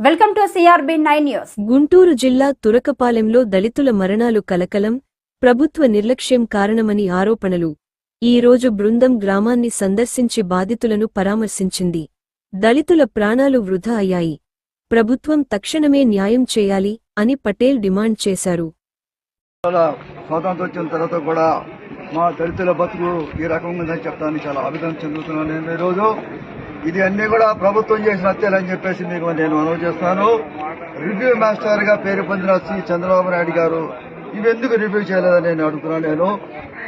Welcome to CRB 9 news. Guntur జిల్లా తురకపాలెంలో దళితుల మరణాలు కలకలం, ప్రభుత్వ నిర్లక్ష్యం కారణమని ఆరోపణలు. ఈ రోజు బృందం గ్రామాన్ని సందర్శించి బాధితులను పరామర్శించింది. దళితుల ప్రాణాలు వృధా అయ్యాయి. ప్రభుత్వం తక్షణమే న్యాయం చేయాలి అని పటేల్ డిమాండ్ చేశారు. స్వాతంత్రం వచ్చిన తర్వాత కూడా మా దళితుల బతుకు ఈ రకంగా ఉందని చెప్తాను. చాలా ఆవేదన చెందుతున్నాను నేను ఈరోజు. ఇది అన్ని కూడా ప్రభుత్వం చేసిన హత్యలని చెప్పేసి మీకు నేను మనవి చేస్తాను. రివ్యూ మాస్టర్ గా పేరు పొందిన శ్రీ చంద్రబాబు నాయుడు గారు ఇవెందుకు రివ్యూ చేయలేదని నేను అడుగుతున్నాను. నేను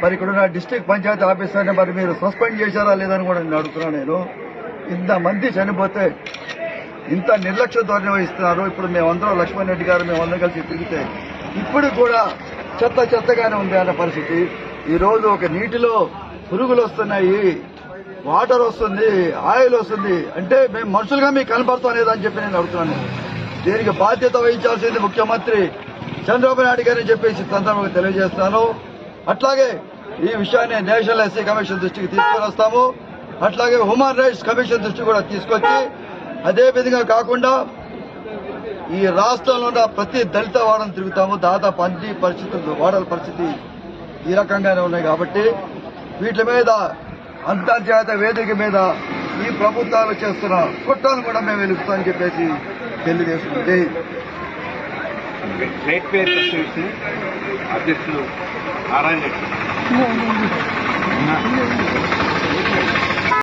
మరి ఇక్కడ డిస్ట్రిక్ట్ పంచాయతీ ఆఫీసర్ని మరి మీరు సస్పెండ్ చేశారా లేదని కూడా నేను అడుగుతున్నాను. నేను ఇంతమంది చనిపోతే ఇంత నిర్లక్ష్య ధోరణి వహిస్తున్నారు. ఇప్పుడు మేమందరం లక్ష్మణ్ రెడ్డి గారు మేమందరం కలిసి తిరిగితే ఇప్పుడు కూడా చెత్తగానే ఉంది అన్న పరిస్థితి. ఈ రోజు ఒక నీటిలో పురుగులు వస్తున్నాయి, వాటర్ వస్తుంది, ఆయిల్ వస్తుంది అంటే మేము మనుషులుగా మీకు కనపడతాం లేదని చెప్పి నేను అడుగుతున్నాను. దీనికి బాధ్యత వహించాల్సింది ముఖ్యమంత్రి చంద్రబాబు నాయుడు గారిని చెప్పేసి సందర్భంగా తెలియజేస్తాను. అట్లాగే ఈ విషయాన్ని నేషనల్ ఎస్సీ కమిషన్ దృష్టికి తీసుకుని వస్తాము. అట్లాగే హ్యూమన్ రైట్స్ కమిషన్ దృష్టికి కూడా తీసుకొచ్చి అదే విధంగా కాకుండా ఈ రాష్ట్రంలో ఉన్న ప్రతి దళిత వాడని తిరుగుతాము. దాదాపు అన్ని పరిస్థితులు వాడల పరిస్థితి ఈ రకంగానే ఉన్నాయి. కాబట్టి వీటి మీద అంతర్జాతీయ వేదిక మీద ఈ ప్రభుత్వాలు చేస్తున్న కుట్రను కూడా మేము వెలుగుతామని చెప్పేసి తెలియజేస్తుంది. అధ్యక్షులు నారాయణ రెడ్డి